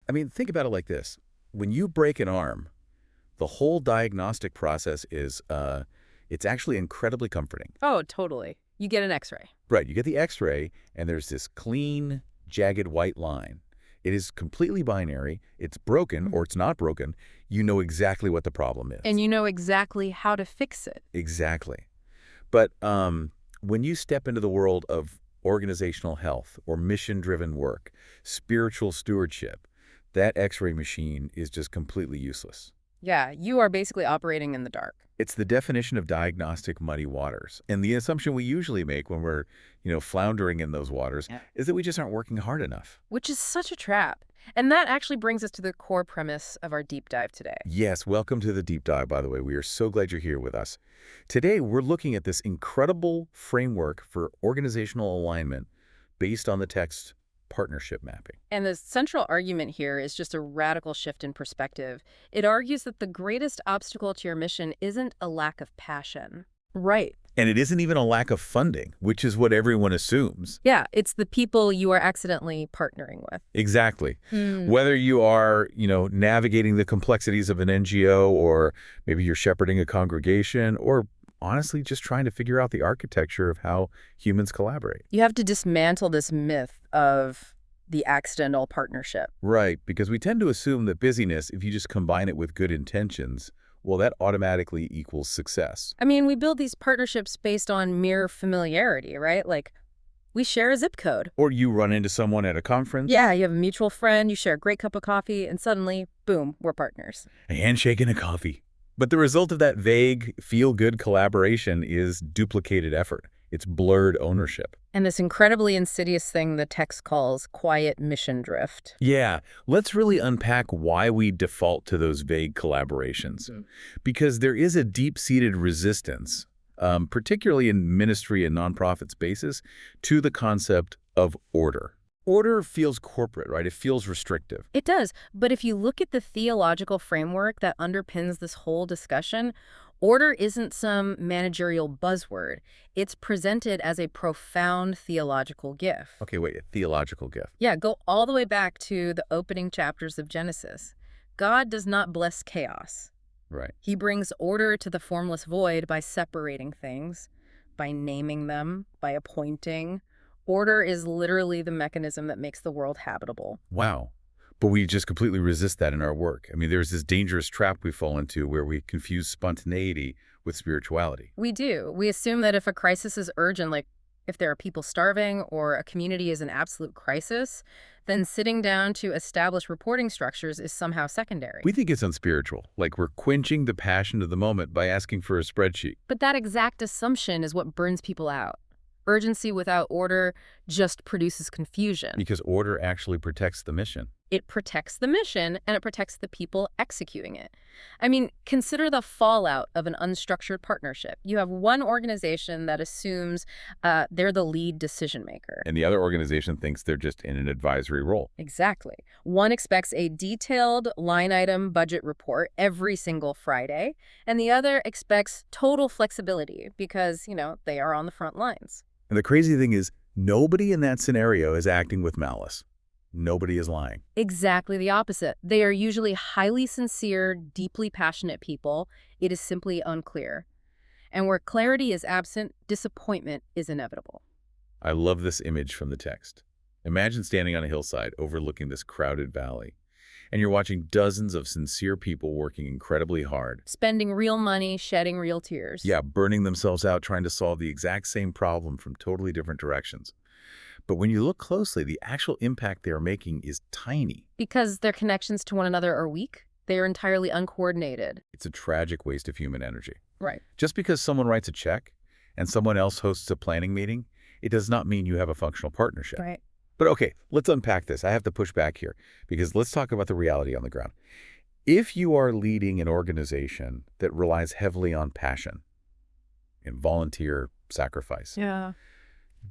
I mean, think about it like this. When you break an arm, the whole diagnostic process is, it's actually incredibly comforting. Oh, totally. You get an X-ray. Right, you get the X-ray, and there's this clean, jagged white line. It is completely binary. It's broken or it's not broken. You know exactly what the problem is. And you know exactly how to fix it. Exactly. But when you step into the world of organizational health or mission-driven work, spiritual stewardship, that X-ray machine is just completely useless. Yeah, you are basically operating in the dark. It's the definition of diagnostic muddy waters. And the assumption we usually make when we're, floundering in those waters is that we just aren't working hard enough. Which is such a trap. And that actually brings us to the core premise of our deep dive today. Yes, welcome to the deep dive, by the way. We are so glad you're here with us. Today, we're looking at this incredible framework for organizational alignment based on the text partnership mapping. And the central argument here is just a radical shift in perspective. It argues that the greatest obstacle to your mission isn't a lack of passion. Right. And it isn't even a lack of funding, which is what everyone assumes. Yeah, it's the people you are accidentally partnering with. Exactly. Whether you are, navigating the complexities of an NGO, or maybe you're shepherding a congregation, or honestly just trying to figure out the architecture of how humans collaborate. You have to dismantle this myth of the accidental partnership. Right, because we tend to assume that busyness, if you just combine it with good intentions, well, that automatically equals success. I mean, we build these partnerships based on mere familiarity, right? Like, we share a zip code. Or you run into someone at a conference. Yeah, you have a mutual friend, you share a great cup of coffee, and suddenly, boom, we're partners. A handshake and a coffee. But the result of that vague, feel-good collaboration is duplicated effort. It's blurred ownership. And this incredibly insidious thing the text calls quiet mission drift. Yeah, let's really unpack why we default to those vague collaborations. Because there is a deep-seated resistance, particularly in ministry and nonprofit spaces, to the concept of order. Order feels corporate, right? It feels restrictive. It does, but if you look at the theological framework that underpins this whole discussion, order isn't some managerial buzzword. It's presented as a profound theological gift. Okay, wait, a theological gift. Yeah, go all the way back to the opening chapters of Genesis. God does not bless chaos. Right. He brings order to the formless void by separating things, by naming them, by appointing. Order is literally the mechanism that makes the world habitable. Wow. But we just completely resist that in our work. I mean, there's this dangerous trap we fall into where we confuse spontaneity with spirituality. We do. We assume that if a crisis is urgent, like if there are people starving or a community is an absolute crisis, then sitting down to establish reporting structures is somehow secondary. We think it's unspiritual, like we're quenching the passion of the moment by asking for a spreadsheet. But that exact assumption is what burns people out. Urgency without order just produces confusion. Because order actually protects the mission. It protects the mission, and it protects the people executing it. I mean, consider the fallout of an unstructured partnership. You have one organization that assumes they're the lead decision maker. And the other organization thinks they're just in an advisory role. Exactly. One expects a detailed line item budget report every single Friday, and the other expects total flexibility because, they are on the front lines. And the crazy thing is, nobody in that scenario is acting with malice. Nobody is lying. Exactly the opposite. They are usually highly sincere, deeply passionate people. It is simply unclear. And where clarity is absent, disappointment is inevitable. I love this image from the text. Imagine standing on a hillside overlooking this crowded valley, and you're watching dozens of sincere people working incredibly hard. Spending real money, shedding real tears. Yeah, burning themselves out trying to solve the exact same problem from totally different directions. But when you look closely, the actual impact they are making is tiny. Because their connections to one another are weak, they are entirely uncoordinated. It's a tragic waste of human energy. Right. Just because someone writes a check and someone else hosts a planning meeting, it does not mean you have a functional partnership. Right. But okay, let's unpack this. I have to push back here because let's talk about the reality on the ground. If you are leading an organization that relies heavily on passion and volunteer sacrifice,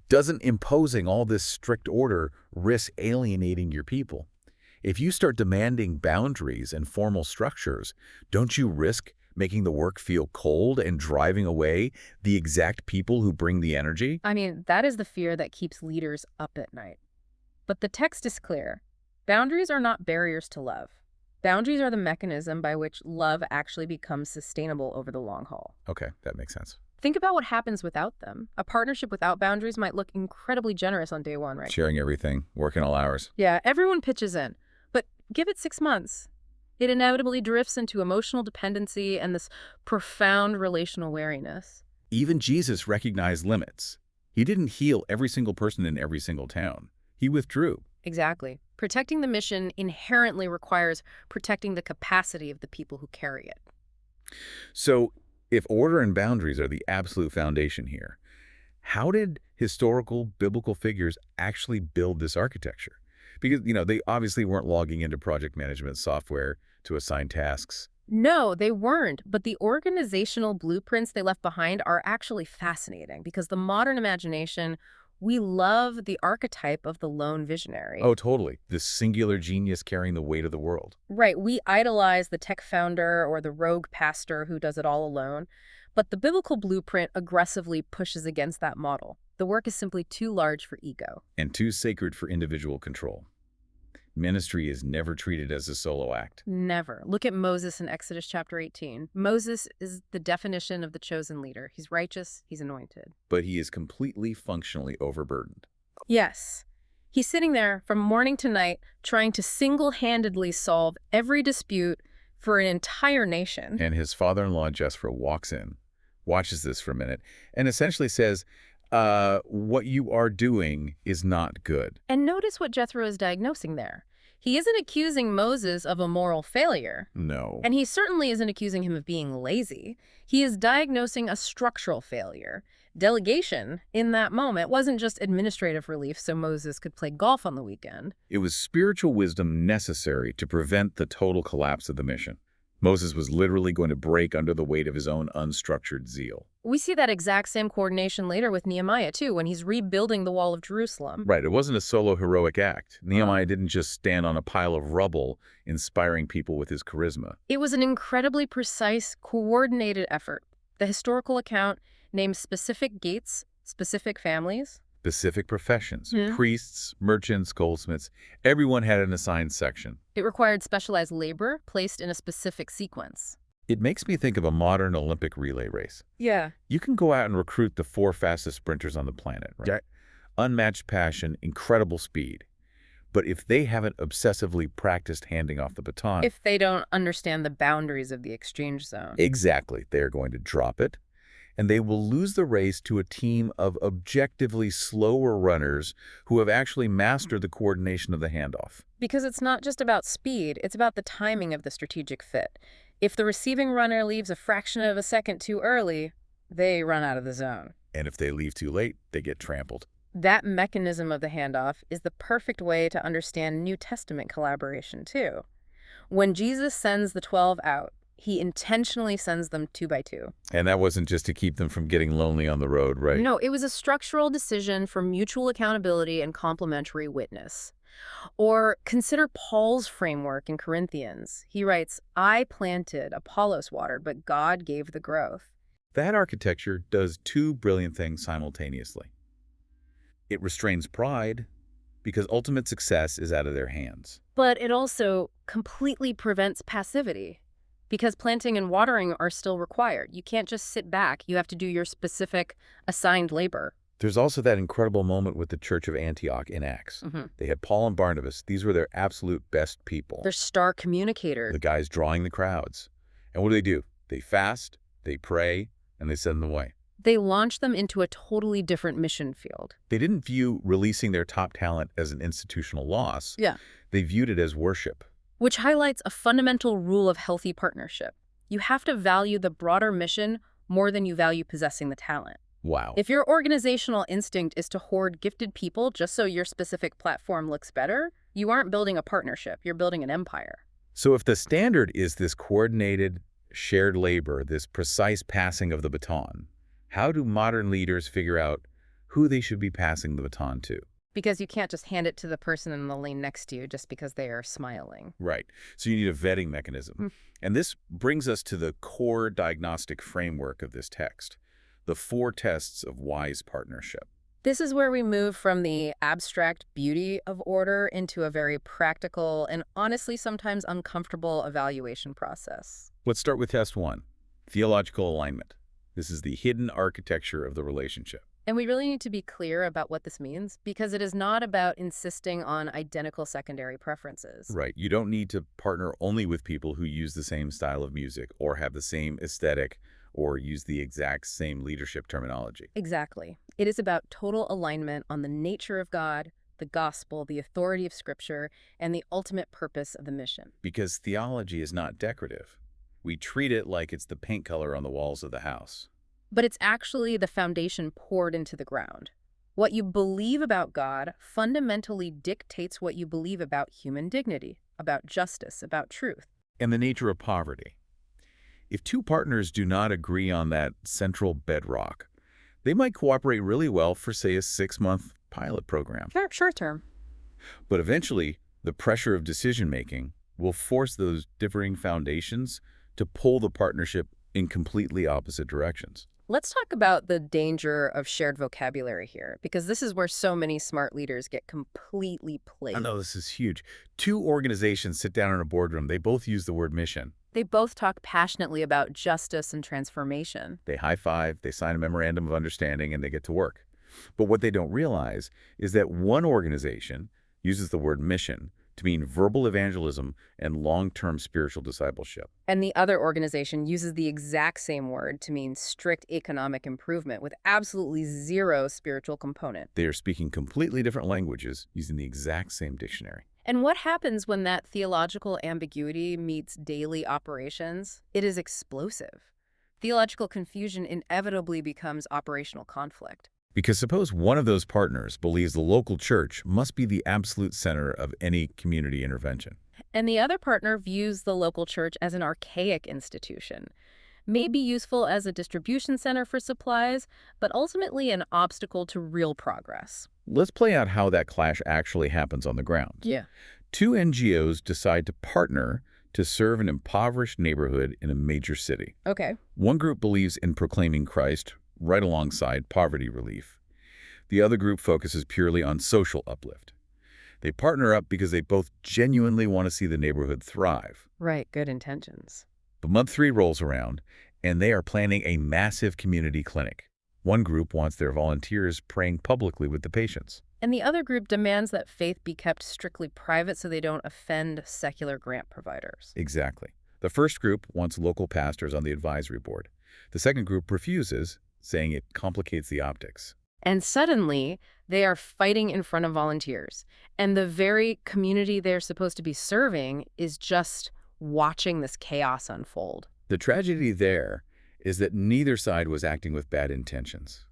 doesn't imposing all this strict order risk alienating your people? If you start demanding boundaries and formal structures, don't you risk making the work feel cold and driving away the exact people who bring the energy? I mean, that is the fear that keeps leaders up at night. But the text is clear. Boundaries are not barriers to love. Boundaries are the mechanism by which love actually becomes sustainable over the long haul. Okay, that makes sense. Think about what happens without them. A partnership without boundaries might look incredibly generous on day one, right? Sharing everything, working all hours. Yeah, everyone pitches in. But give it 6 months. It inevitably drifts into emotional dependency and this profound relational wariness. Even Jesus recognized limits. He didn't heal every single person in every single town. He withdrew. Exactly. Protecting the mission inherently requires protecting the capacity of the people who carry it. So, if order and boundaries are the absolute foundation here, how did historical biblical figures actually build this architecture? Because, they obviously weren't logging into project management software to assign tasks. No, they weren't, but the organizational blueprints they left behind are actually fascinating because the modern imagination, we love the archetype of the lone visionary. Oh, totally. This singular genius carrying the weight of the world. Right, we idolize the tech founder or the rogue pastor who does it all alone, but the biblical blueprint aggressively pushes against that model. The work is simply too large for ego. And too sacred for individual control. Ministry is never treated as a solo act. Never. Look at Moses in Exodus chapter 18. Moses is the definition of the chosen leader. He's righteous, he's anointed. But he is completely functionally overburdened. Yes. He's sitting there from morning to night trying to single-handedly solve every dispute for an entire nation. And his father-in-law, Jethro, walks in, watches this for a minute, and essentially says, what you are doing is not good. And notice what Jethro is diagnosing there. He isn't accusing Moses of a moral failure. No. And he certainly isn't accusing him of being lazy. He is diagnosing a structural failure. Delegation, in that moment, wasn't just administrative relief so Moses could play golf on the weekend. It was spiritual wisdom necessary to prevent the total collapse of the mission. Moses was literally going to break under the weight of his own unstructured zeal. We see that exact same coordination later with Nehemiah, too, when he's rebuilding the wall of Jerusalem. Right, it wasn't a solo heroic act. Nehemiah didn't just stand on a pile of rubble, inspiring people with his charisma. It was an incredibly precise, coordinated effort. The historical account names specific gates, specific families. Specific professions, priests, merchants, goldsmiths, everyone had an assigned section. It required specialized labor placed in a specific sequence. It makes me think of a modern Olympic relay race. Yeah. You can go out and recruit the 4 fastest sprinters on the planet, right? Yeah. Unmatched passion, incredible speed. But if they haven't obsessively practiced handing off the baton... If they don't understand the boundaries of the exchange zone. Exactly. They're going to drop it, and they will lose the race to a team of objectively slower runners who have actually mastered the coordination of the handoff. Because it's not just about speed, it's about the timing of the strategic fit. If the receiving runner leaves a fraction of a second too early, they run out of the zone. And if they leave too late, they get trampled. That mechanism of the handoff is the perfect way to understand New Testament collaboration, too. When Jesus sends the 12 out, he intentionally sends them 2 by 2. And that wasn't just to keep them from getting lonely on the road, right? No, it was a structural decision for mutual accountability and complementary witness. Or consider Paul's framework in Corinthians. He writes, I planted, Apollos watered, but God gave the growth. That architecture does 2 brilliant things simultaneously. It restrains pride because ultimate success is out of their hands. But it also completely prevents passivity. Because planting and watering are still required. You can't just sit back. You have to do your specific assigned labor. There's also that incredible moment with the Church of Antioch in Acts. They had Paul and Barnabas. These were their absolute best people. They're star communicators. The guys drawing the crowds. And what do? They fast, they pray, and they send them away. They launched them into a totally different mission field. They didn't view releasing their top talent as an institutional loss. Yeah. They viewed it as worship. Which highlights a fundamental rule of healthy partnership. You have to value the broader mission more than you value possessing the talent. Wow. If your organizational instinct is to hoard gifted people just so your specific platform looks better, you aren't building a partnership, you're building an empire. So if the standard is this coordinated, shared labor, this precise passing of the baton, how do modern leaders figure out who they should be passing the baton to? Because you can't just hand it to the person in the lane next to you just because they are smiling. Right. So you need a vetting mechanism. And this brings us to the core diagnostic framework of this text, the 4 tests of wise partnership. This is where we move from the abstract beauty of order into a very practical and honestly sometimes uncomfortable evaluation process. Let's start with test one, theological alignment. This is the hidden architecture of the relationship. And we really need to be clear about what this means because it is not about insisting on identical secondary preferences. Right. You don't need to partner only with people who use the same style of music or have the same aesthetic or use the exact same leadership terminology. Exactly. It is about total alignment on the nature of God, the gospel, the authority of Scripture, and the ultimate purpose of the mission. Because theology is not decorative. We treat it like it's the paint color on the walls of the house. But it's actually the foundation poured into the ground. What you believe about God fundamentally dictates what you believe about human dignity, about justice, about truth. And the nature of poverty. If two partners do not agree on that central bedrock, they might cooperate really well for, say, a 6-month pilot program. Sure, short term. But eventually, the pressure of decision-making will force those differing foundations to pull the partnership in completely opposite directions. Let's talk about the danger of shared vocabulary here, because this is where so many smart leaders get completely played. I know this is huge. Two organizations sit down in a boardroom. They both use the word mission. They both talk passionately about justice and transformation. They high-five, they sign a memorandum of understanding, and they get to work. But what they don't realize is that one organization uses the word mission to mean verbal evangelism and long-term spiritual discipleship. And the other organization uses the exact same word to mean strict economic improvement with absolutely zero spiritual component. They are speaking completely different languages using the exact same dictionary. And what happens when that theological ambiguity meets daily operations? It is explosive. Theological confusion inevitably becomes operational conflict. Because suppose one of those partners believes the local church must be the absolute center of any community intervention. And the other partner views the local church as an archaic institution, maybe useful as a distribution center for supplies, but ultimately an obstacle to real progress. Let's play out how that clash actually happens on the ground. Yeah. Two NGOs decide to partner to serve an impoverished neighborhood in a major city. Okay. One group believes in proclaiming Christ right alongside poverty relief. The other group focuses purely on social uplift. They partner up because they both genuinely want to see the neighborhood thrive. Right, good intentions. But month 3 rolls around, and they are planning a massive community clinic. One group wants their volunteers praying publicly with the patients. And the other group demands that faith be kept strictly private so they don't offend secular grant providers. Exactly. The first group wants local pastors on the advisory board. The second group refuses, saying it complicates the optics. And suddenly, they are fighting in front of volunteers. And the very community they're supposed to be serving is just watching this chaos unfold. The tragedy there is that neither side was acting with bad intentions.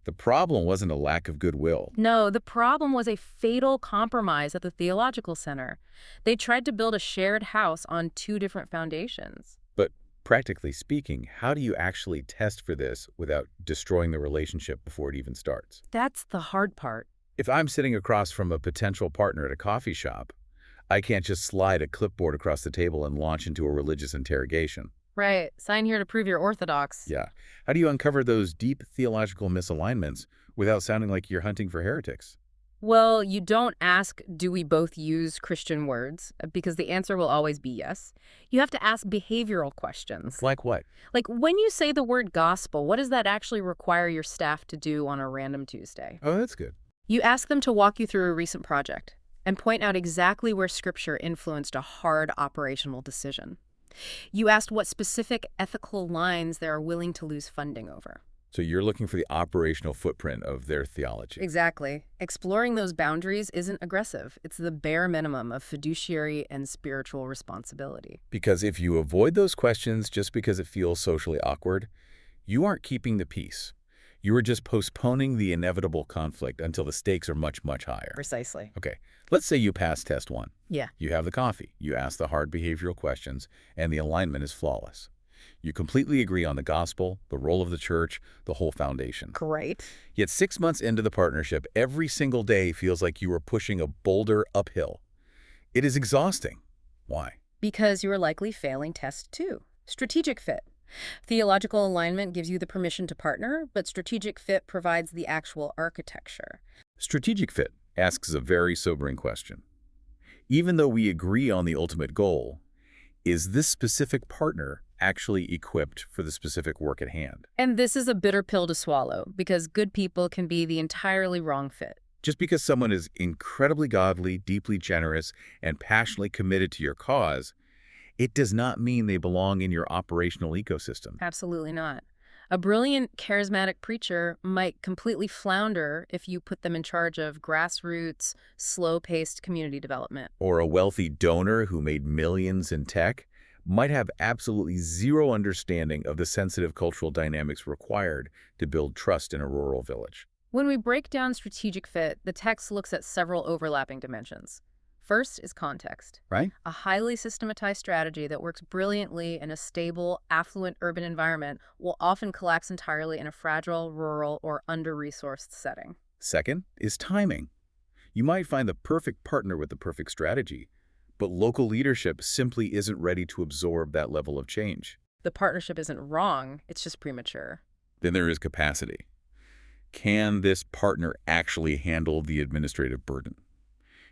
The problem wasn't a lack of goodwill. No, the problem was a fatal compromise at the theological center. They tried to build a shared house on 2 different foundations. But practically speaking, how do you actually test for this without destroying the relationship before it even starts? That's the hard part. If I'm sitting across from a potential partner at a coffee shop, I can't just slide a clipboard across the table and launch into a religious interrogation. Right. Sign here to prove you're orthodox. Yeah. How do you uncover those deep theological misalignments without sounding like you're hunting for heretics? Well, you don't ask, do we both use Christian words? Because the answer will always be yes. You have to ask behavioral questions. Like what? Like, when you say the word gospel, what does that actually require your staff to do on a random Tuesday? Oh, that's good. You ask them to walk you through a recent project and point out exactly where Scripture influenced a hard operational decision. You asked what specific ethical lines they are willing to lose funding over. So you're looking for the operational footprint of their theology. Exactly. Exploring those boundaries isn't aggressive. It's the bare minimum of fiduciary and spiritual responsibility. Because if you avoid those questions just because it feels socially awkward, you aren't keeping the peace. You are just postponing the inevitable conflict until the stakes are much, much higher. Precisely. Okay, let's say you pass test 1. Yeah. You have the coffee, you ask the hard behavioral questions, and the alignment is flawless. You completely agree on the gospel, the role of the church, the whole foundation. Great. Yet 6 months into the partnership, every single day feels like you are pushing a boulder uphill. It is exhausting. Why? Because you are likely failing test 2. Strategic fit. Theological alignment gives you the permission to partner, but strategic fit provides the actual architecture. Strategic fit asks a very sobering question. Even though we agree on the ultimate goal, is this specific partner actually equipped for the specific work at hand? And this is a bitter pill to swallow, because good people can be the entirely wrong fit. Just because someone is incredibly godly, deeply generous, and passionately committed to your cause, it does not mean they belong in your operational ecosystem. Absolutely not. A brilliant, charismatic preacher might completely flounder if you put them in charge of grassroots, slow-paced community development. Or a wealthy donor who made millions in tech might have absolutely zero understanding of the sensitive cultural dynamics required to build trust in a rural village. When we break down strategic fit, the text looks at several overlapping dimensions. First is context. Right? A highly systematized strategy that works brilliantly in a stable, affluent urban environment will often collapse entirely in a fragile, rural, or under-resourced setting. Second is timing. You might find the perfect partner with the perfect strategy, but local leadership simply isn't ready to absorb that level of change. The partnership isn't wrong, it's just premature. Then there is capacity. Can this partner actually handle the administrative burden?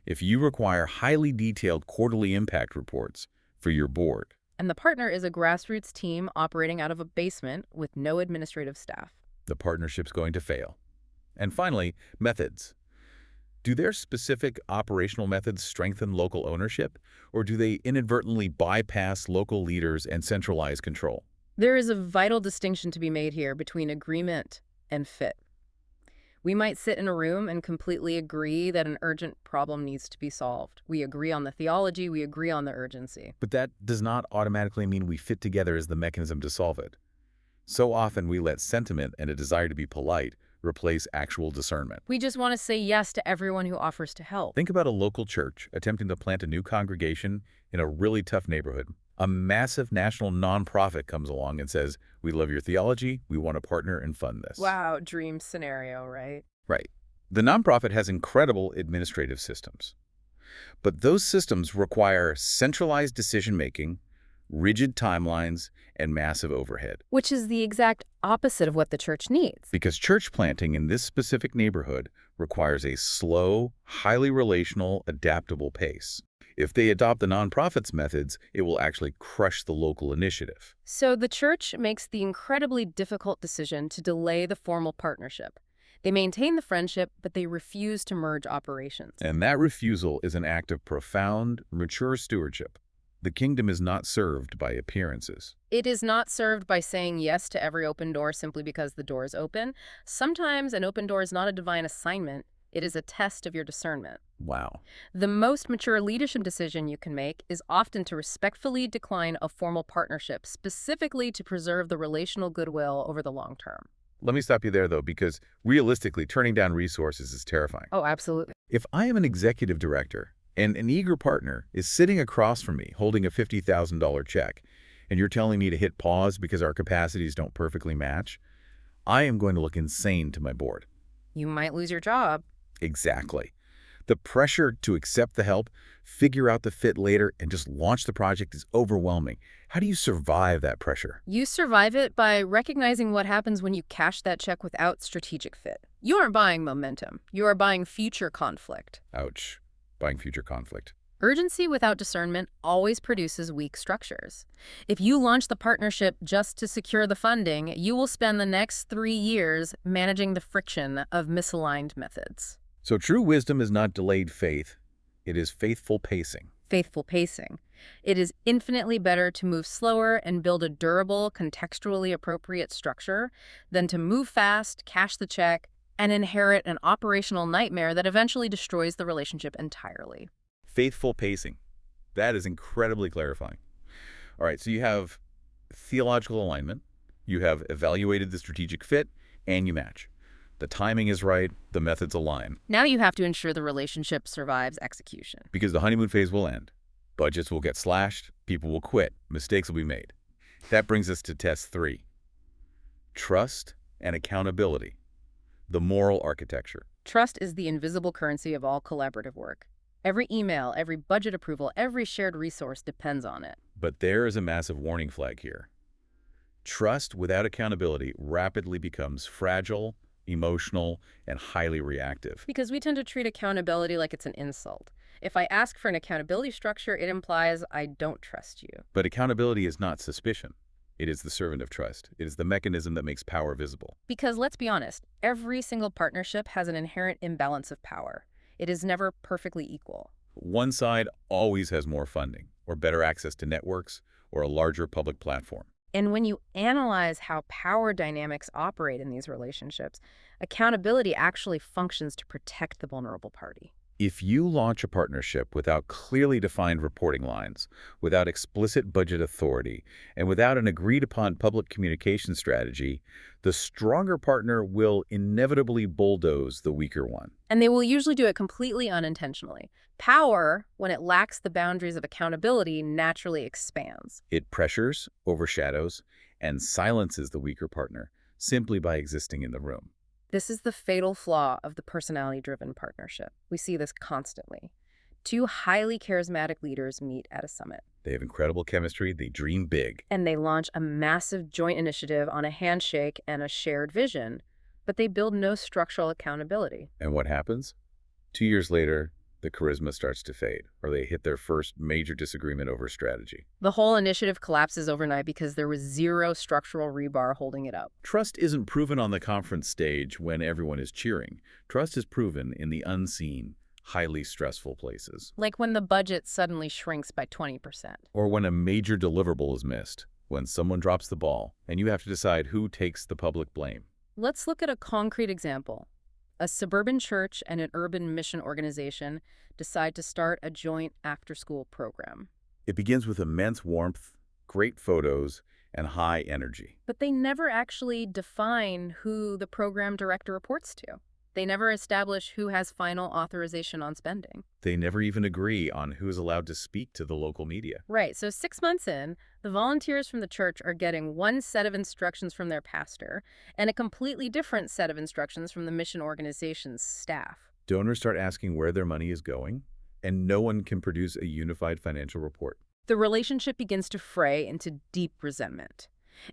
If you require highly detailed quarterly impact reports for your board, And the partner is a grassroots team operating out of a basement with no administrative staff. the partnership's going to fail. And finally, methods. Do their specific operational methods strengthen local ownership, or do they inadvertently bypass local leaders and centralize control? There is a vital distinction to be made here between agreement and fit. We might sit in a room and completely agree that an urgent problem needs to be solved. We agree on the theology, we agree on the urgency. But that does not automatically mean we fit together as the mechanism to solve it. So often we let sentiment and a desire to be polite replace actual discernment. We just want to say yes to everyone who offers to help. Think about a local church attempting to plant a new congregation in a really tough neighborhood. A massive national nonprofit comes along and says, "We love your theology, we want to partner and fund this." Wow, dream scenario, right? Right. The nonprofit has incredible administrative systems. But those systems require centralized decision-making, rigid timelines, and massive overhead. Which is the exact opposite of what the church needs. Because church planting in this specific neighborhood requires a slow, highly relational, adaptable pace. If they adopt the nonprofit's methods, it will actually crush the local initiative. So the church makes the incredibly difficult decision to delay the formal partnership. They maintain the friendship, but they refuse to merge operations. And that refusal is an act of profound, mature stewardship. The kingdom is not served by appearances. It is not served by saying yes to every open door simply because the door is open. Sometimes an open door is not a divine assignment. It is a test of your discernment. Wow. The most mature leadership decision you can make is often to respectfully decline a formal partnership, specifically to preserve the relational goodwill over the long term. Let me stop you there, though, because realistically, turning down resources is terrifying. Oh, absolutely. If I am an executive director and an eager partner is sitting across from me holding a $50,000 check, and you're telling me to hit pause because our capacities don't perfectly match, I am going to look insane to my board. You might lose your job. Exactly. The pressure to accept the help, figure out the fit later, and just launch the project is overwhelming. How do you survive that pressure? You survive it by recognizing what happens when you cash that check without strategic fit. You aren't buying momentum. You are buying future conflict. Ouch. Buying future conflict. Urgency without discernment always produces weak structures. If you launch the partnership just to secure the funding, you will spend the next 3 years managing the friction of misaligned methods. So true wisdom is not delayed faith. It is faithful pacing. Faithful pacing. It is infinitely better to move slower and build a durable, contextually appropriate structure than to move fast, cash the check, and inherit an operational nightmare that eventually destroys the relationship entirely. Faithful pacing. That is incredibly clarifying. All right, so you have theological alignment, you have evaluated the strategic fit, and you match. The timing is right, the methods align. Now you have to ensure the relationship survives execution. Because the honeymoon phase will end. Budgets will get slashed, people will quit, mistakes will be made. That brings us to test 3. Trust and accountability. The moral architecture. Trust is the invisible currency of all collaborative work. Every email, every budget approval, every shared resource depends on it. But there is a massive warning flag here. Trust without accountability rapidly becomes fragile, emotional, and highly reactive. Because we tend to treat accountability like it's an insult. If I ask for an accountability structure, it implies I don't trust you. But accountability is not suspicion. It is the servant of trust. It is the mechanism that makes power visible. Because let's be honest, every single partnership has an inherent imbalance of power. It is never perfectly equal. One side always has more funding, or better access to networks, or a larger public platform. And when you analyze how power dynamics operate in these relationships, accountability actually functions to protect the vulnerable party. If you launch a partnership without clearly defined reporting lines, without explicit budget authority, and without an agreed-upon public communication strategy, the stronger partner will inevitably bulldoze the weaker one. And they will usually do it completely unintentionally. Power, when it lacks the boundaries of accountability, naturally expands. It pressures, overshadows, and silences the weaker partner simply by existing in the room. This is the fatal flaw of the personality-driven partnership. We see this constantly. Two highly charismatic leaders meet at a summit. They have incredible chemistry, they dream big. And they launch a massive joint initiative on a handshake and a shared vision, but they build no structural accountability. And what happens? 2 years later, the charisma starts to fade, or they hit their first major disagreement over strategy. The whole initiative collapses overnight because there was zero structural rebar holding it up. Trust isn't proven on the conference stage when everyone is cheering. Trust is proven in the unseen, highly stressful places. Like when the budget suddenly shrinks by 20%. Or when a major deliverable is missed, when someone drops the ball, and you have to decide who takes the public blame. Let's look at a concrete example. A suburban church and an urban mission organization decide to start a joint after-school program. It begins with immense warmth, great photos, and high energy. But they never actually define who the program director reports to. They never establish who has final authorization on spending. They never even agree on who is allowed to speak to the local media. Right, so 6 months in, the volunteers from the church are getting one set of instructions from their pastor and a completely different set of instructions from the mission organization's staff. Donors start asking where their money is going, and no one can produce a unified financial report. The relationship begins to fray into deep resentment.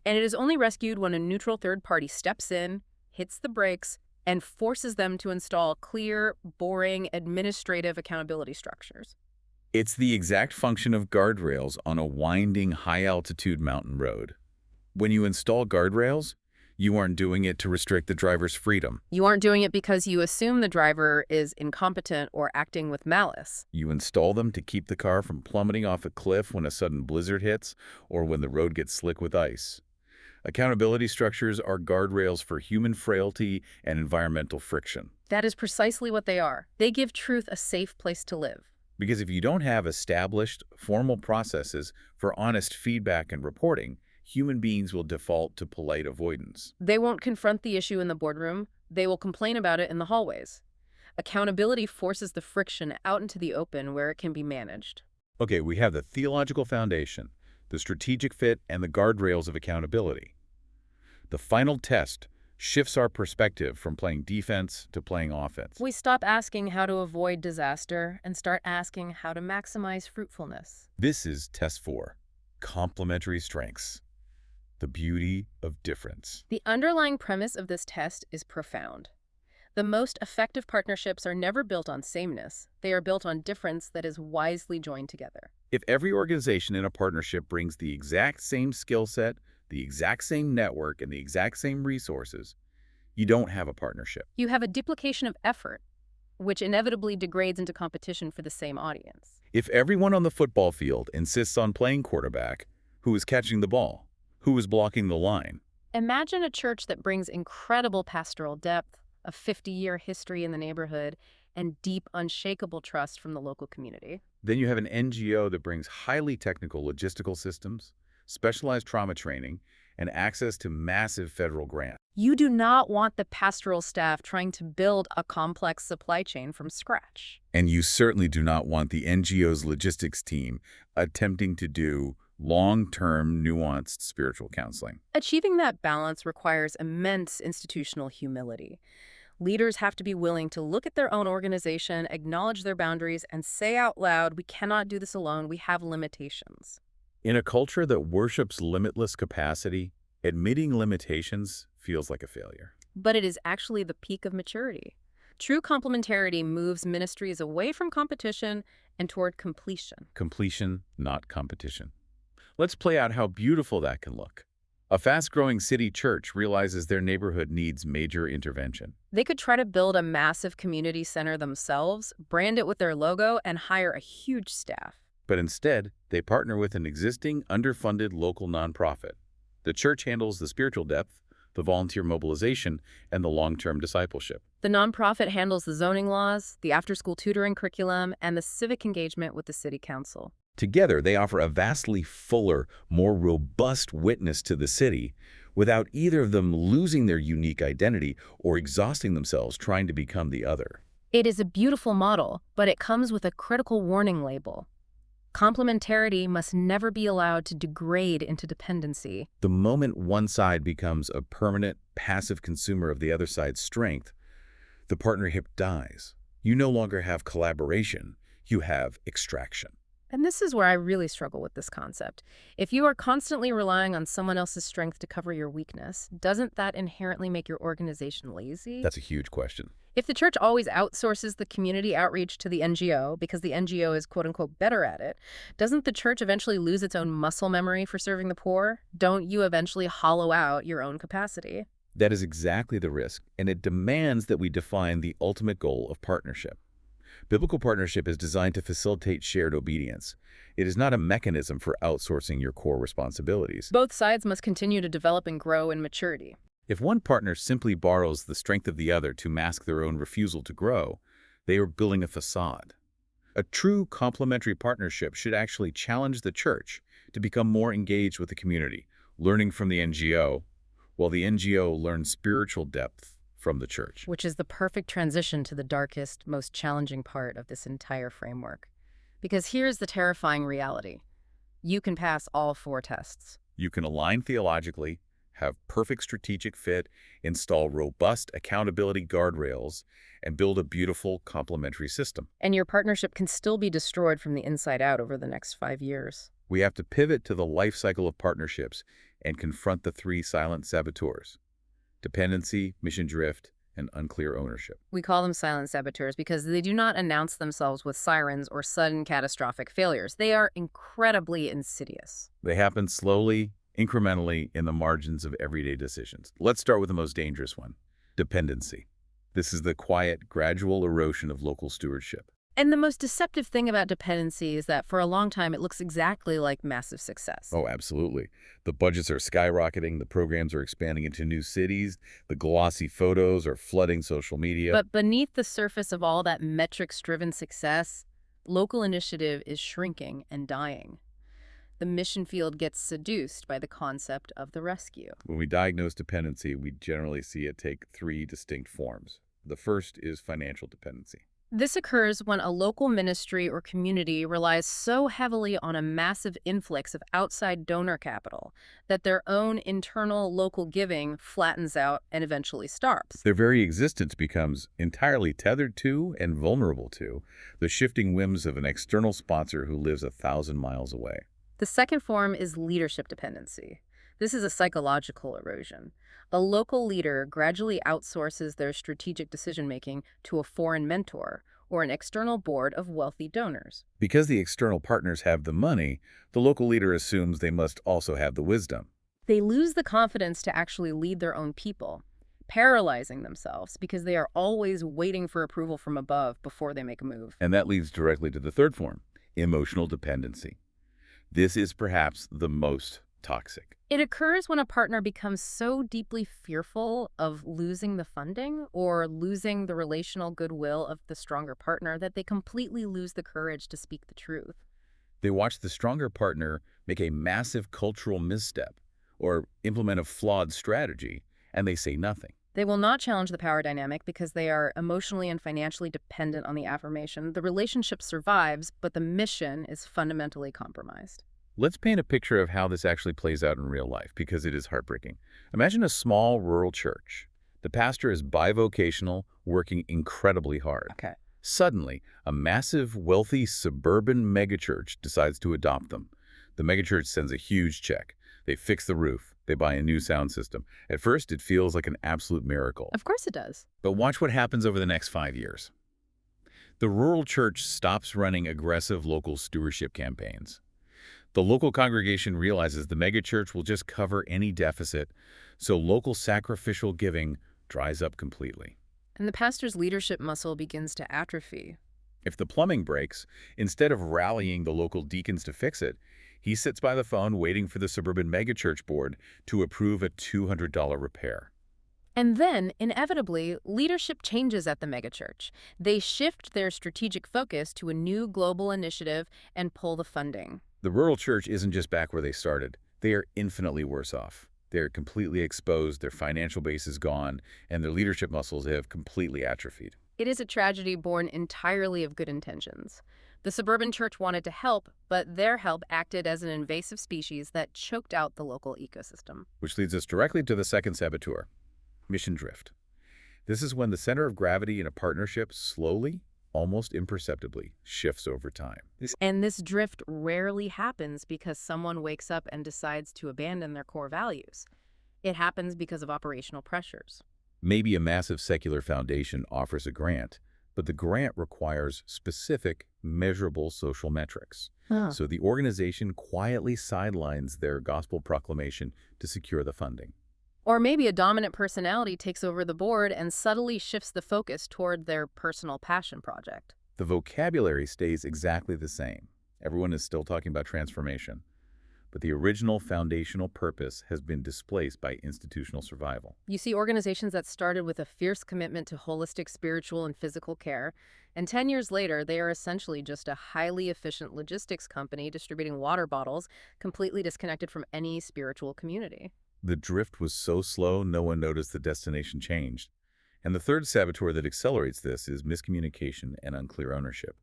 And it is only rescued when a neutral third party steps in, hits the brakes, and forces them to install clear, boring, administrative accountability structures. It's the exact function of guardrails on a winding, high-altitude mountain road. When you install guardrails, you aren't doing it to restrict the driver's freedom. You aren't doing it because you assume the driver is incompetent or acting with malice. You install them to keep the car from plummeting off a cliff when a sudden blizzard hits or when the road gets slick with ice. Accountability structures are guardrails for human frailty and environmental friction. That is precisely what they are. They give truth a safe place to live. Because if you don't have established, formal processes for honest feedback and reporting, human beings will default to polite avoidance. They won't confront the issue in the boardroom. They will complain about it in the hallways. Accountability forces the friction out into the open where it can be managed. Okay, we have the theological foundation, the strategic fit, and the guardrails of accountability. The final test shifts our perspective from playing defense to playing offense. We stop asking how to avoid disaster and start asking how to maximize fruitfulness. This is test 4, complementary strengths, the beauty of difference. The underlying premise of this test is profound. The most effective partnerships are never built on sameness. They are built on difference that is wisely joined together. If every organization in a partnership brings the exact same skill set, the exact same network, and the exact same resources, you don't have a partnership. You have a duplication of effort, which inevitably degrades into competition for the same audience. If everyone on the football field insists on playing quarterback, who is catching the ball? Who is blocking the line? Imagine a church that brings incredible pastoral depth, a 50-year history in the neighborhood, and deep, unshakable trust from the local community. Then you have an NGO that brings highly technical logistical systems, specialized trauma training, and access to massive federal grants. You do not want the pastoral staff trying to build a complex supply chain from scratch. And you certainly do not want the NGO's logistics team attempting to do long-term, nuanced spiritual counseling. Achieving that balance requires immense institutional humility. Leaders have to be willing to look at their own organization, acknowledge their boundaries, and say out loud, we cannot do this alone, we have limitations. In a culture that worships limitless capacity, Admitting limitations feels like a failure. But it is actually the peak of maturity. True complementarity moves ministries away from competition and toward completion. Completion, not competition. Let's play out how beautiful that can look. A fast-growing city church realizes their neighborhood needs major intervention. They could try to build a massive community center themselves, brand it with their logo, and hire a huge staff. But instead, they partner with an existing, underfunded local nonprofit. The church handles the spiritual depth, the volunteer mobilization, and the long-term discipleship. The nonprofit handles the zoning laws, the after-school tutoring curriculum, and the civic engagement with the city council. Together, they offer a vastly fuller, more robust witness to the city without either of them losing their unique identity or exhausting themselves trying to become the other. It is a beautiful model, but it comes with a critical warning label. Complementarity must never be allowed to degrade into dependency. The moment one side becomes a permanent, passive consumer of the other side's strength, the partnership dies. You no longer have collaboration, you have extraction. And this is where I really struggle with this concept. If you are constantly relying on someone else's strength to cover your weakness, doesn't that inherently make your organization lazy? That's a huge question. If the church always outsources the community outreach to the NGO because the NGO is quote-unquote better at it, doesn't the church eventually lose its own muscle memory for serving the poor? Don't you eventually hollow out your own capacity? That is exactly the risk, and it demands that we define the ultimate goal of partnership. Biblical partnership is designed to facilitate shared obedience. It is not a mechanism for outsourcing your core responsibilities. Both sides must continue to develop and grow in maturity. If one partner simply borrows the strength of the other to mask their own refusal to grow, they are building a facade. A true complementary partnership should actually challenge the church to become more engaged with the community, learning from the NGO, while the NGO learns spiritual depth from the church. Which is the perfect transition to the darkest, most challenging part of this entire framework. Because here's the terrifying reality. You can pass all 4 tests. You can align theologically, have perfect strategic fit, install robust accountability guardrails, and build a beautiful complementary system. And your partnership can still be destroyed from the inside out over the next 5 years. We have to pivot to the life cycle of partnerships and confront the 3 silent saboteurs: dependency, mission drift, and unclear ownership. We call them silent saboteurs because they do not announce themselves with sirens or sudden catastrophic failures. They are incredibly insidious. They happen slowly, incrementally, in the margins of everyday decisions. Let's start with the most dangerous one: dependency. This is the quiet, gradual erosion of local stewardship. And the most deceptive thing about dependency is that for a long time it looks exactly like massive success. Oh, absolutely. The budgets are skyrocketing, the programs are expanding into new cities, the glossy photos are flooding social media. But beneath the surface of all that metrics-driven success, local initiative is shrinking and dying. The mission field gets seduced by the concept of the rescue. When we diagnose dependency, we generally see it take 3 distinct forms. The first is financial dependency. This occurs when a local ministry or community relies so heavily on a massive influx of outside donor capital that their own internal local giving flattens out and eventually starves. Their very existence becomes entirely tethered to and vulnerable to the shifting whims of an external sponsor who lives 1,000 miles away. The second form is leadership dependency. This is a psychological erosion. A local leader gradually outsources their strategic decision-making to a foreign mentor or an external board of wealthy donors. Because the external partners have the money, the local leader assumes they must also have the wisdom. They lose the confidence to actually lead their own people, paralyzing themselves because they are always waiting for approval from above before they make a move. And that leads directly to the third form: emotional dependency. This is perhaps the most toxic. It occurs when a partner becomes so deeply fearful of losing the funding or losing the relational goodwill of the stronger partner that they completely lose the courage to speak the truth. They watch the stronger partner make a massive cultural misstep or implement a flawed strategy, and they say nothing. They will not challenge the power dynamic because they are emotionally and financially dependent on the affirmation. The relationship survives, but the mission is fundamentally compromised. Let's paint a picture of how this actually plays out in real life, because it is heartbreaking. Imagine a small rural church. The pastor is bivocational, working incredibly hard. Okay. Suddenly, a massive, wealthy suburban megachurch decides to adopt them. The megachurch sends a huge check. They fix the roof. They buy a new sound system. At first, it feels like an absolute miracle. Of course it does. But watch what happens over the next 5 years. The rural church stops running aggressive local stewardship campaigns. The local congregation realizes the megachurch will just cover any deficit, so local sacrificial giving dries up completely. And the pastor's leadership muscle begins to atrophy. If the plumbing breaks, instead of rallying the local deacons to fix it, he sits by the phone waiting for the suburban megachurch board to approve a $200 repair. And then, inevitably, leadership changes at the megachurch. They shift their strategic focus to a new global initiative and pull the funding. The rural church isn't just back where they started. They are infinitely worse off. They're completely exposed, their financial base is gone, and their leadership muscles have completely atrophied. It is a tragedy born entirely of good intentions. The suburban church wanted to help, but their help acted as an invasive species that choked out the local ecosystem. Which leads us directly to the second saboteur, mission drift. This is when the center of gravity in a partnership slowly, almost imperceptibly, shifts over time. And this drift rarely happens because someone wakes up and decides to abandon their core values. It happens because of operational pressures. Maybe a massive secular foundation offers a grant, but the grant requires specific, measurable social metrics. So the organization quietly sidelines their gospel proclamation to secure the funding. Or maybe a dominant personality takes over the board and subtly shifts the focus toward their personal passion project. The vocabulary stays exactly the same. Everyone is still talking about transformation, but the original foundational purpose has been displaced by institutional survival. You see organizations that started with a fierce commitment to holistic spiritual and physical care, and 10 years later, they are essentially just a highly efficient logistics company distributing water bottles, completely disconnected from any spiritual community. The drift was so slow, no one noticed the destination changed. And the third saboteur that accelerates this is miscommunication and unclear ownership.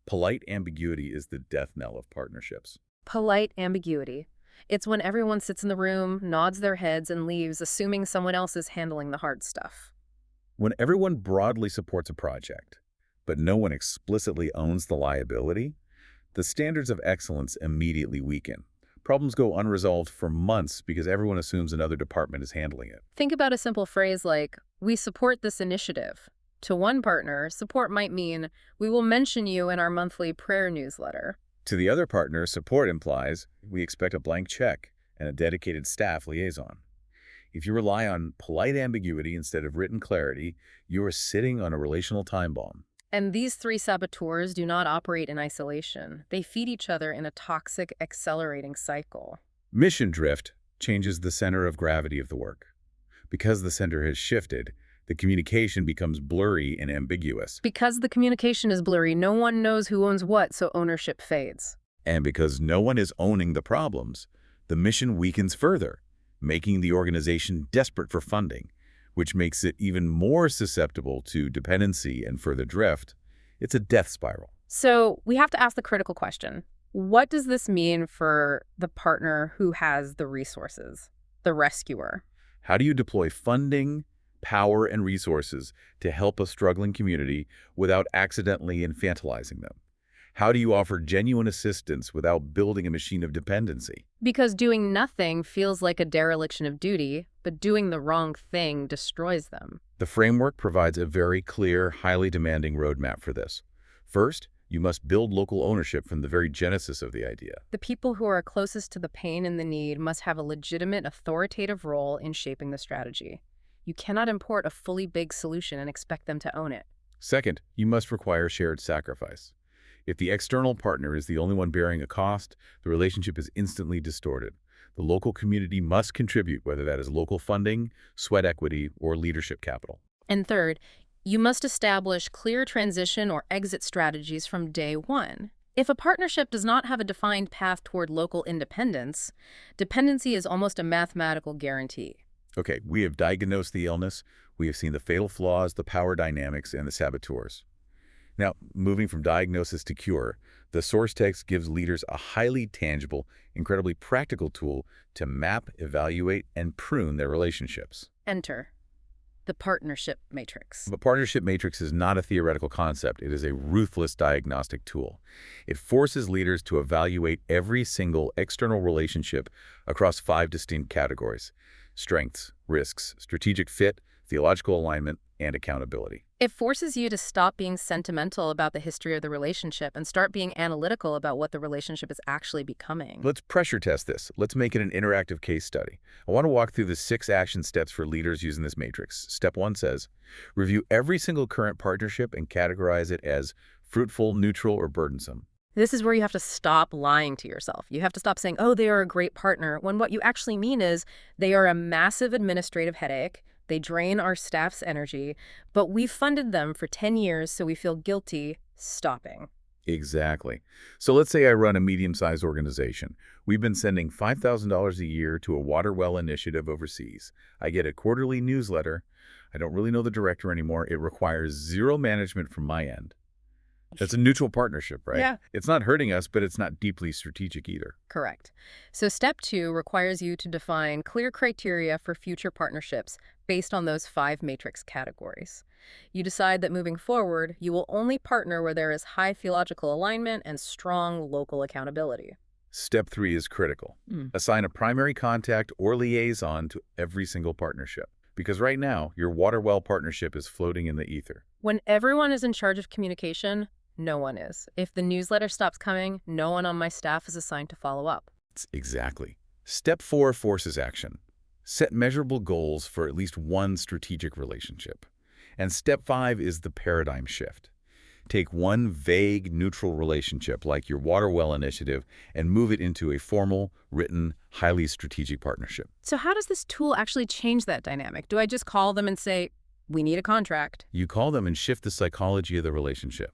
Polite ambiguity is the death knell of partnerships. Polite ambiguity. It's when everyone sits in the room, nods their heads, and leaves, assuming someone else is handling the hard stuff. When everyone broadly supports a project, but no one explicitly owns the liability, the standards of excellence immediately weaken. Problems go unresolved for months because everyone assumes another department is handling it. Think about a simple phrase like, "We support this initiative." To one partner, support might mean, "We will mention you in our monthly prayer newsletter." To the other partner, support implies we expect a blank check and a dedicated staff liaison. If you rely on polite ambiguity instead of written clarity, you are sitting on a relational time bomb. And these three saboteurs do not operate in isolation. They feed each other in a toxic, accelerating cycle. Mission drift changes the center of gravity of the work. Because the center has shifted, the communication becomes blurry and ambiguous. Because the communication is blurry, no one knows who owns what, so ownership fades. And because no one is owning the problems, the mission weakens further, making the organization desperate for funding, which makes it even more susceptible to dependency and further drift. It's a death spiral. So we have to ask the critical question. What does this mean for the partner who has the resources, the rescuer? How do you deploy funding, power, and resources to help a struggling community without accidentally infantilizing them? How do you offer genuine assistance without building a machine of dependency? Because doing nothing feels like a dereliction of duty, but doing the wrong thing destroys them. The framework provides a very clear, highly demanding roadmap for this. First, you must build local ownership from the very genesis of the idea. The people who are closest to the pain and the need must have a legitimate, authoritative role in shaping the strategy. You cannot import a fully baked solution and expect them to own it. Second, you must require shared sacrifice. If the external partner is the only one bearing a cost, the relationship is instantly distorted. The local community must contribute, whether that is local funding, sweat equity, or leadership capital. And third, you must establish clear transition or exit strategies from day one. If a partnership does not have a defined path toward local independence, dependency is almost a mathematical guarantee. Okay, we have diagnosed the illness, we have seen the fatal flaws, the power dynamics, and the saboteurs. Now, moving from diagnosis to cure, the source text gives leaders a highly tangible, incredibly practical tool to map, evaluate, and prune their relationships. Enter. The partnership matrix. A partnership matrix is not a theoretical concept. It is a ruthless diagnostic tool. It forces leaders to evaluate every single external relationship across 5 distinct categories: strengths, risks, strategic fit, theological alignment, and accountability. It forces you to stop being sentimental about the history of the relationship and start being analytical about what the relationship is actually becoming. Let's pressure test this. Let's make it an interactive case study. I want to walk through the 6 action steps for leaders using this matrix. Step 1 says, review every single current partnership and categorize it as fruitful, neutral, or burdensome. This is where you have to stop lying to yourself. You have to stop saying, oh, they are a great partner, when what you actually mean is they are a massive administrative headache. They drain our staff's energy, but we've funded them for 10 years, so we feel guilty stopping. Exactly. So let's say I run a medium-sized organization. We've been sending $5,000 a year to a water well initiative overseas. I get a quarterly newsletter. I don't really know the director anymore. It requires 0 management from my end. That's a neutral partnership, right? Yeah. It's not hurting us, but it's not deeply strategic either. Correct. So step 2 requires you to define clear criteria for future partnerships based on those 5 matrix categories. You decide that moving forward, you will only partner where there is high theological alignment and strong local accountability. Step 3 is critical. Assign a primary contact or liaison to every single partnership. Because right now, your water well partnership is floating in the ether. When everyone is in charge of communication, no one is. If the newsletter stops coming, no one on my staff is assigned to follow up. Exactly. Step 4 forces action. Set measurable goals for at least one strategic relationship. And step 5 is the paradigm shift. Take one vague, neutral relationship like your water well initiative and move it into a formal, written, highly strategic partnership. So how does this tool actually change that dynamic? Do I just call them and say, we need a contract? You call them and shift the psychology of the relationship.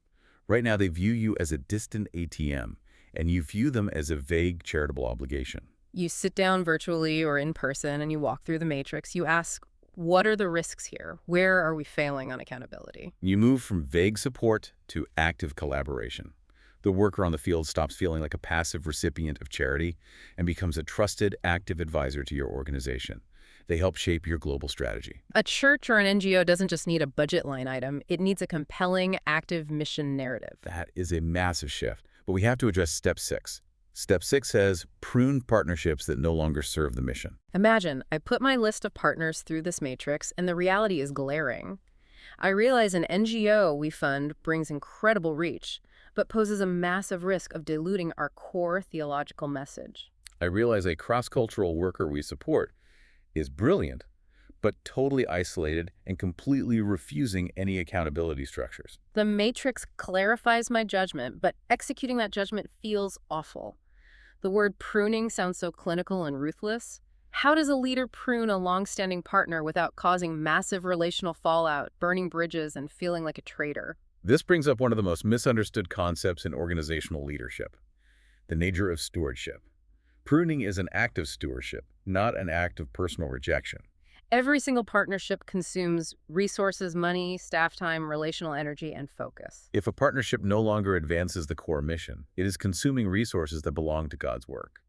Right now, they view you as a distant ATM, and you view them as a vague charitable obligation. You sit down virtually or in person and you walk through the matrix. You ask, what are the risks here? Where are we failing on accountability? You move from vague support to active collaboration. The worker on the field stops feeling like a passive recipient of charity and becomes a trusted, active advisor to your organization. They help shape your global strategy. A church or an NGO doesn't just need a budget line item. It needs a compelling, active mission narrative. That is a massive shift, but we have to address step 6. Step 6 says, prune partnerships that no longer serve the mission. Imagine, I put my list of partners through this matrix, and the reality is glaring. I realize an NGO we fund brings incredible reach, but poses a massive risk of diluting our core theological message. I realize a cross-cultural worker we support is brilliant, but totally isolated and completely refusing any accountability structures. The matrix clarifies my judgment, but executing that judgment feels awful. The word pruning sounds so clinical and ruthless. How does a leader prune a long-standing partner without causing massive relational fallout, burning bridges, and feeling like a traitor? This brings up one of the most misunderstood concepts in organizational leadership, the nature of stewardship. Pruning is an act of stewardship, not an act of personal rejection. Every single partnership consumes resources, money, staff time, relational energy, and focus. If a partnership no longer advances the core mission, it is consuming resources that belong to God's work.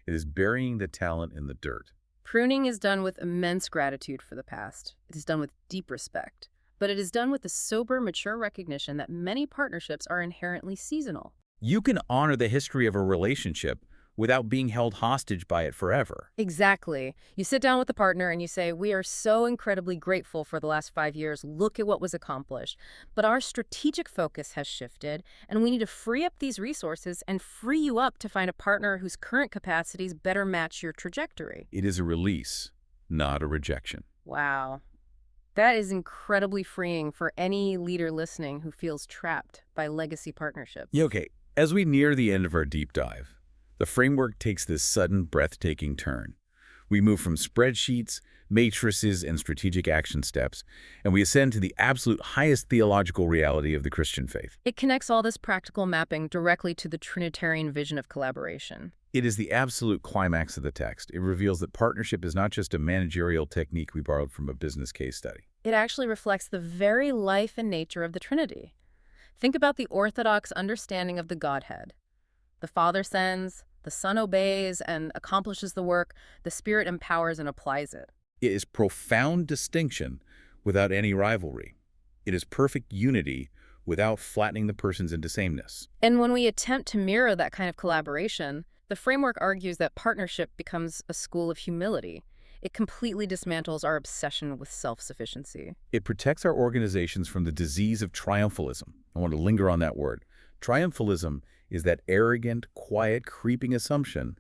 It is burying the talent in the dirt. Pruning is done with immense gratitude for the past. It is done with deep respect. But it is done with the sober, mature recognition that many partnerships are inherently seasonal. You can honor the history of a relationship without being held hostage by it forever. Exactly. You sit down with the partner and you say, we are so incredibly grateful for the last 5 years. Look at what was accomplished. But our strategic focus has shifted, and we need to free up these resources and free you up to find a partner whose current capacities better match your trajectory. It is a release, not a rejection. Wow. That is incredibly freeing for any leader listening who feels trapped by legacy partnerships. Yeah, okay. As we near the end of our deep dive, the framework takes this sudden, breathtaking turn. We move from spreadsheets, matrices, and strategic action steps, and we ascend to the absolute highest theological reality of the Christian faith. It connects all this practical mapping directly to the Trinitarian vision of collaboration. It is the absolute climax of the text. It reveals that partnership is not just a managerial technique we borrowed from a business case study. It actually reflects the very life and nature of the Trinity. Think about the Orthodox understanding of the Godhead. The Father sends, the Son obeys and accomplishes the work, the Spirit empowers and applies it. It is profound distinction without any rivalry. It is perfect unity without flattening the persons into sameness. And when we attempt to mirror that kind of collaboration, the framework argues that partnership becomes a school of humility. It completely dismantles our obsession with self-sufficiency. It protects our organizations from the disease of triumphalism. I want to linger on that word. Triumphalism is that arrogant, quiet, creeping assumption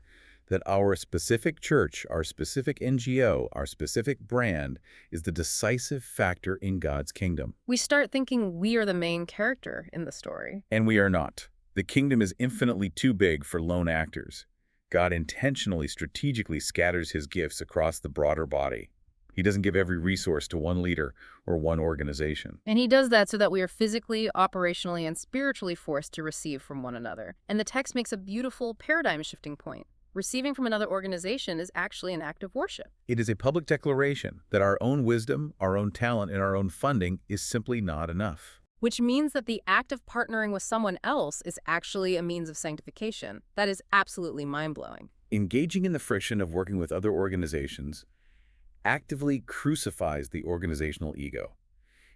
that our specific church, our specific NGO, our specific brand is the decisive factor in God's kingdom. We start thinking we are the main character in the story. And we are not. The kingdom is infinitely too big for lone actors. God intentionally, strategically scatters his gifts across the broader body. He doesn't give every resource to one leader or one organization. And he does that so that we are physically, operationally, and spiritually forced to receive from one another. And the text makes a beautiful paradigm-shifting point. Receiving from another organization is actually an act of worship. It is a public declaration that our own wisdom, our own talent, and our own funding is simply not enough. Which means that the act of partnering with someone else is actually a means of sanctification. That is absolutely mind-blowing. Engaging in the friction of working with other organizations actively crucifies the organizational ego.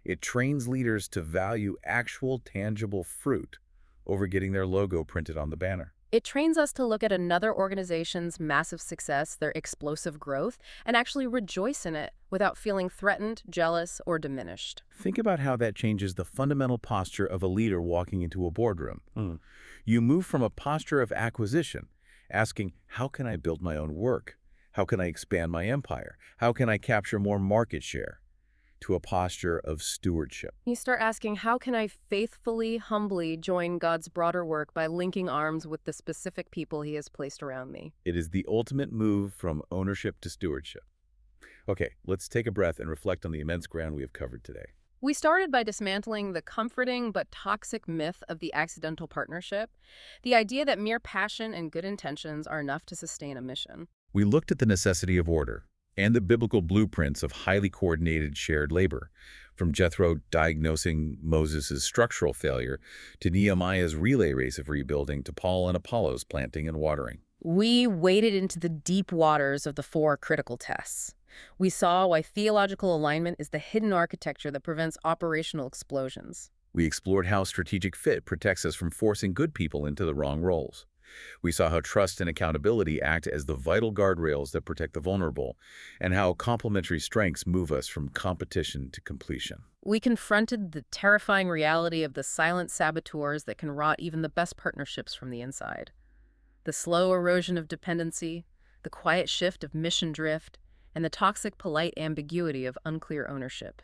It trains leaders to value actual, tangible fruit over getting their logo printed on the banner. It trains us to look at another organization's massive success, their explosive growth, and actually rejoice in it without feeling threatened, jealous, or diminished. Think about how that changes the fundamental posture of a leader walking into a boardroom. You move from a posture of acquisition, asking, how can I build my own work? How can I expand my empire? How can I capture more market share? To a posture of stewardship. You start asking, how can I faithfully, humbly join God's broader work by linking arms with the specific people he has placed around me? It is the ultimate move from ownership to stewardship. Okay, let's take a breath and reflect on the immense ground we have covered today. We started by dismantling the comforting but toxic myth of the accidental partnership, the idea that mere passion and good intentions are enough to sustain a mission. We looked at the necessity of order and the biblical blueprints of highly coordinated shared labor, from Jethro diagnosing Moses' structural failure to Nehemiah's relay race of rebuilding to Paul and Apollo's planting and watering. We waded into the deep waters of the 4 critical tests. We saw why theological alignment is the hidden architecture that prevents operational explosions. We explored how strategic fit protects us from forcing good people into the wrong roles. We saw how trust and accountability act as the vital guardrails that protect the vulnerable, and how complementary strengths move us from competition to completion. We confronted the terrifying reality of the silent saboteurs that can rot even the best partnerships from the inside. The slow erosion of dependency, the quiet shift of mission drift, and the toxic polite ambiguity of unclear ownership.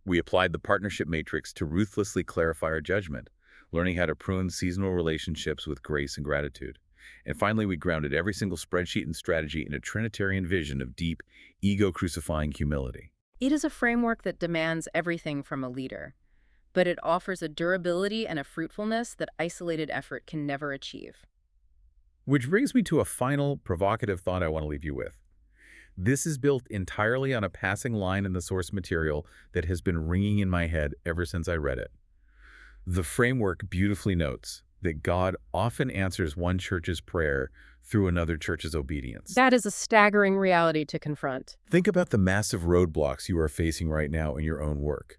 We applied the partnership matrix to ruthlessly clarify our judgment, learning how to prune seasonal relationships with grace and gratitude. And finally, we grounded every single spreadsheet and strategy in a Trinitarian vision of deep, ego-crucifying humility. It is a framework that demands everything from a leader, but it offers a durability and a fruitfulness that isolated effort can never achieve. Which brings me to a final, provocative thought I want to leave you with. This is built entirely on a passing line in the source material that has been ringing in my head ever since I read it. The framework beautifully notes that God often answers one church's prayer through another church's obedience. That is a staggering reality to confront. Think about the massive roadblocks you are facing right now in your own work.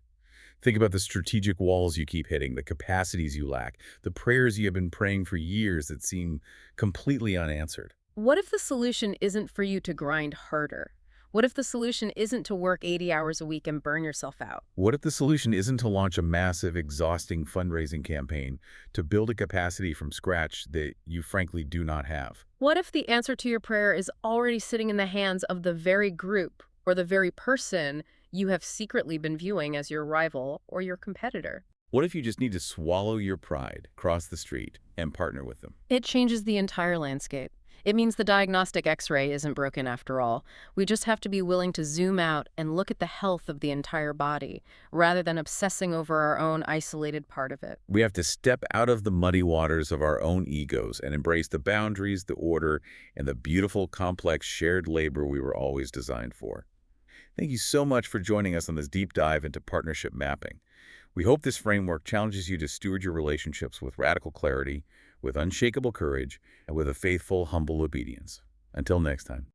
Think about the strategic walls you keep hitting, the capacities you lack, the prayers you have been praying for years that seem completely unanswered. What if the solution isn't for you to grind harder? What if the solution isn't to work 80 hours a week and burn yourself out? What if the solution isn't to launch a massive, exhausting fundraising campaign to build a capacity from scratch that you frankly do not have? What if the answer to your prayer is already sitting in the hands of the very group or the very person you have secretly been viewing as your rival or your competitor? What if you just need to swallow your pride, cross the street, and partner with them? It changes the entire landscape. It means the diagnostic X-ray isn't broken after all. We just have to be willing to zoom out and look at the health of the entire body, rather than obsessing over our own isolated part of it. We have to step out of the muddy waters of our own egos and embrace the boundaries, the order, and the beautiful, complex shared labor we were always designed for. Thank you so much for joining us on this deep dive into partnership mapping. We hope this framework challenges you to steward your relationships with radical clarity, with unshakable courage, and with a faithful, humble obedience. Until next time.